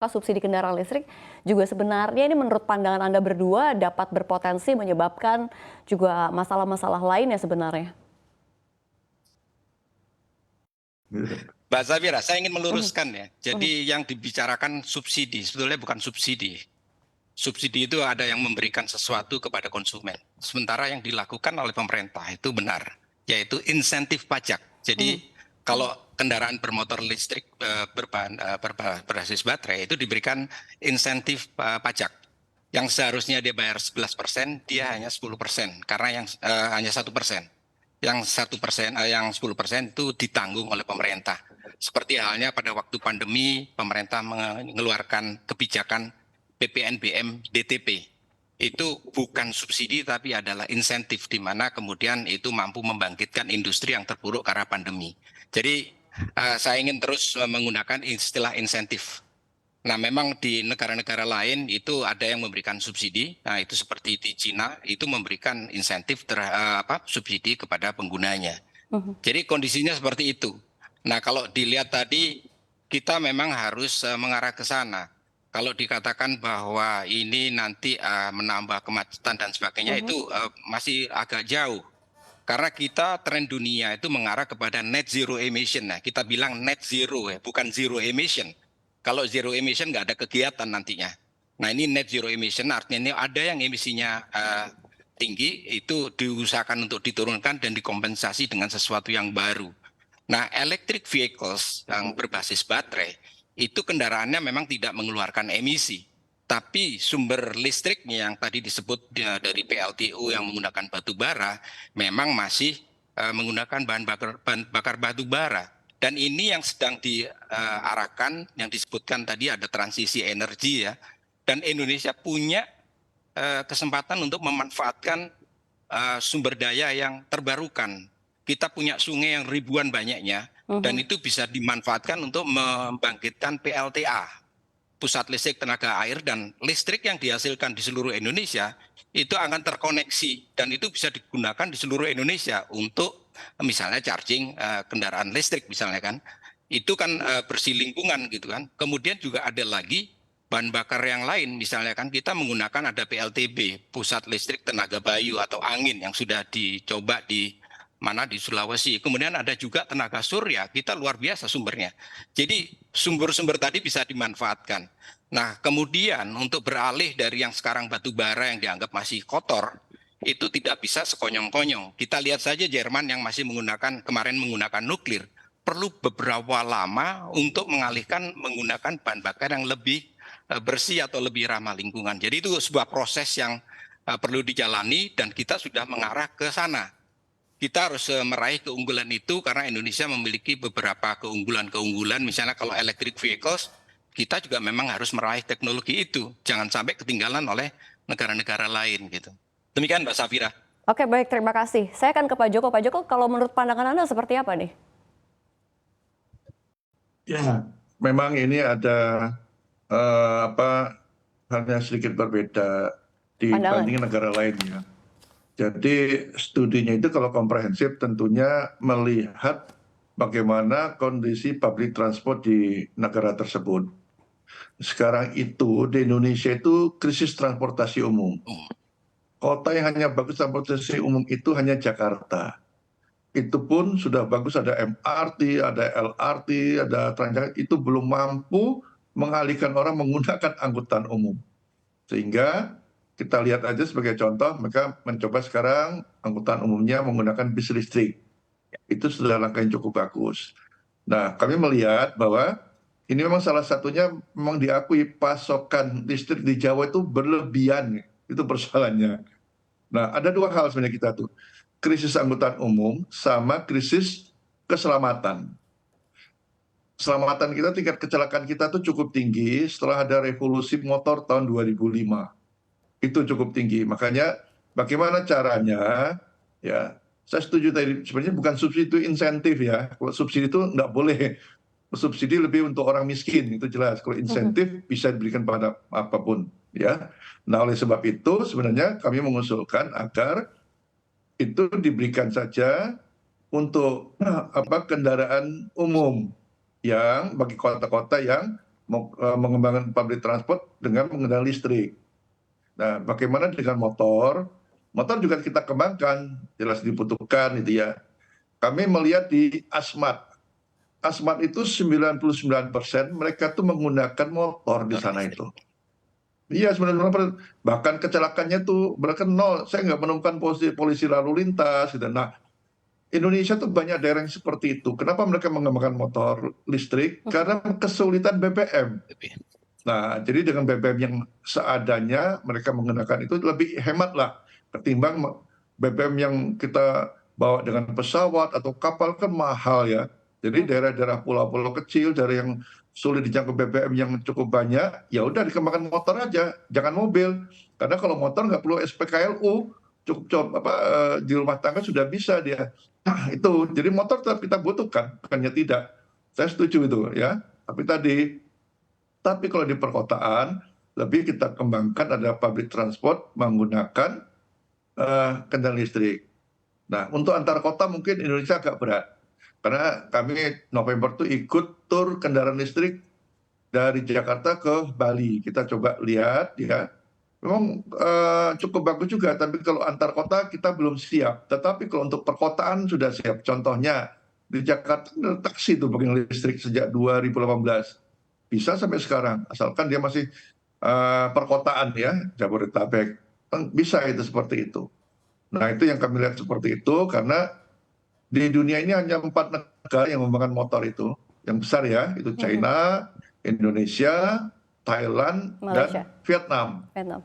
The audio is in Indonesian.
subsidi kendaraan listrik juga sebenarnya ini menurut pandangan Anda berdua dapat berpotensi menyebabkan juga masalah-masalah lain ya sebenarnya? Mbak Zafira, saya ingin Mhm, meluruskan ya. mhm, Jadi yang dibicarakan subsidi, sebetulnya bukan subsidi. Subsidi itu ada yang memberikan sesuatu kepada konsumen. Sementara yang dilakukan oleh pemerintah itu benar, yaitu insentif pajak. mhm, Jadi kalau kendaraan bermotor listrik berbasis baterai itu diberikan insentif pajak. Yang seharusnya dia bayar 11%, dia hanya 10%, karena yang hanya 1%. Yang 1%, yang 10% itu ditanggung oleh pemerintah. Seperti halnya pada waktu pandemi, pemerintah mengeluarkan kebijakan PPNBM DTP. Itu bukan subsidi tapi adalah insentif di mana kemudian itu mampu membangkitkan industri yang terpuruk karena pandemi. Jadi saya ingin terus menggunakan istilah insentif. Nah, memang di negara-negara lain itu ada yang memberikan subsidi. Nah, itu seperti di Cina itu memberikan insentif subsidi kepada penggunanya. mhm, Jadi kondisinya seperti itu. Nah, kalau dilihat tadi, kita memang harus mengarah ke sana. Kalau dikatakan bahwa ini nanti menambah kemacetan dan sebagainya, mhm, itu masih agak jauh. Karena kita tren dunia itu mengarah kepada net zero emission. Nah, kita bilang net zero ya, bukan zero emission. Kalau zero emission nggak ada kegiatan nantinya. Nah, ini net zero emission artinya ini ada yang emisinya tinggi, itu diusahakan untuk diturunkan dan dikompensasi dengan sesuatu yang baru. Nah, electric vehicles yang berbasis baterai, itu kendaraannya memang tidak mengeluarkan emisi. Tapi sumber listriknya yang tadi disebut dari PLTU yang menggunakan batu bara, memang masih menggunakan bahan bakar batu bara. Dan ini yang sedang diarahkan, yang disebutkan tadi ada transisi energi ya. Dan Indonesia punya kesempatan untuk memanfaatkan sumber daya yang terbarukan. Kita punya sungai yang ribuan banyaknya, dan mhm. itu bisa dimanfaatkan untuk membangkitkan PLTA, pusat listrik tenaga air, dan listrik yang dihasilkan di seluruh Indonesia itu akan terkoneksi dan itu bisa digunakan di seluruh Indonesia untuk misalnya charging kendaraan listrik misalnya kan. Itu kan bersih lingkungan gitu kan. Kemudian juga ada lagi bahan bakar yang lain, misalnya kan kita menggunakan ada PLTB, pusat listrik tenaga bayu atau angin yang sudah dicoba di mana di Sulawesi. Kemudian ada juga tenaga surya, kita luar biasa sumbernya. Jadi sumber-sumber tadi bisa dimanfaatkan. Nah, kemudian untuk beralih dari yang sekarang batu bara yang dianggap masih kotor, itu tidak bisa sekonyong-konyong. Kita lihat saja Jerman yang masih kemarin menggunakan nuklir, perlu beberapa lama untuk mengalihkan menggunakan bahan bakar yang lebih bersih atau lebih ramah lingkungan. Jadi itu sebuah proses yang perlu dijalani dan kita sudah mengarah ke sana. Kita harus meraih keunggulan itu karena Indonesia memiliki beberapa keunggulan-keunggulan. Misalnya kalau electric vehicles, kita juga memang harus meraih teknologi itu. Jangan sampai ketinggalan oleh negara-negara lain gitu. Demikian Mbak Safira. Oke baik, terima kasih. Saya akan ke Pak Joko. Pak Joko, kalau menurut pandangan Anda seperti apa nih? Ya, memang ini ada apa halnya sedikit berbeda Pandangan? dibanding negara lainnya. Jadi studinya itu kalau komprehensif tentunya melihat bagaimana kondisi public transport di negara tersebut. Sekarang itu di Indonesia itu krisis transportasi umum. Kota yang hanya bagus transportasi umum itu hanya Jakarta. Itu pun sudah bagus, ada MRT, ada LRT, ada Transjakarta, itu belum mampu mengalihkan orang menggunakan angkutan umum. Sehingga kita lihat aja sebagai contoh, mereka mencoba sekarang angkutan umumnya menggunakan bis listrik. Itu sudah langkah yang cukup bagus. Nah, kami melihat bahwa ini memang salah satunya memang diakui pasokan listrik di Jawa itu berlebihan, itu persoalannya. Nah, ada dua hal sebenarnya kita tuh, krisis angkutan umum sama krisis keselamatan. Keselamatan kita, tingkat kecelakaan kita tuh cukup tinggi setelah ada revolusi motor tahun 2005. Itu cukup tinggi. Makanya bagaimana caranya, ya saya setuju tadi, sebenarnya bukan subsidi itu insentif ya. Kalau subsidi itu nggak boleh. Subsidi lebih untuk orang miskin, itu jelas. Kalau Mhm, insentif bisa diberikan pada apapun. Ya. Nah oleh sebab itu sebenarnya kami mengusulkan agar itu diberikan saja untuk kendaraan umum yang bagi kota-kota yang mengembangkan public transport dengan menggunakan listrik. Nah, bagaimana dengan motor? Motor juga kita kembangkan, jelas dibutuhkan itu ya. Kami melihat di Asmat. Asmat itu 99% mereka tuh menggunakan motor di sana itu. Iya, 99%. Bahkan kecelakaannya tuh mereka nol. Saya nggak menemukan polisi lalu lintas gitu. Nah, Indonesia tuh banyak daerah yang seperti itu. Kenapa mereka mengembangkan motor listrik? Karena kesulitan BBM. Nah, jadi dengan BBM yang seadanya mereka menggunakan itu lebih hemat lah ketimbang BBM yang kita bawa dengan pesawat atau kapal kan mahal ya. Jadi daerah-daerah pulau-pulau kecil, daerah yang sulit dijangkau BBM yang cukup banyak, ya udah dikembangkan motor aja, jangan mobil. Karena kalau motor nggak perlu SPKLU, cukup di rumah tangga sudah bisa dia. Nah, itu, jadi motor tetap kita butuhkan, bukannya tidak. Saya setuju itu ya. Tapi kalau di perkotaan, lebih kita kembangkan ada public transport menggunakan kendaraan listrik. Nah, untuk antar kota mungkin Indonesia agak berat. Karena kami November itu ikut tur kendaraan listrik dari Jakarta ke Bali. Kita coba lihat ya. Memang cukup bagus juga, tapi kalau antar kota kita belum siap. Tetapi kalau untuk perkotaan sudah siap. Contohnya di Jakarta ada taksi itu pakai listrik sejak 2018. Bisa sampai sekarang, asalkan dia masih perkotaan ya, Jabodetabek. Bisa itu seperti itu. Nah, itu yang kami lihat seperti itu, karena di dunia ini hanya 4 negara yang mengembangkan motor itu. Yang besar ya, itu China, Indonesia, Thailand, Malaysia. dan Vietnam. Vietnam.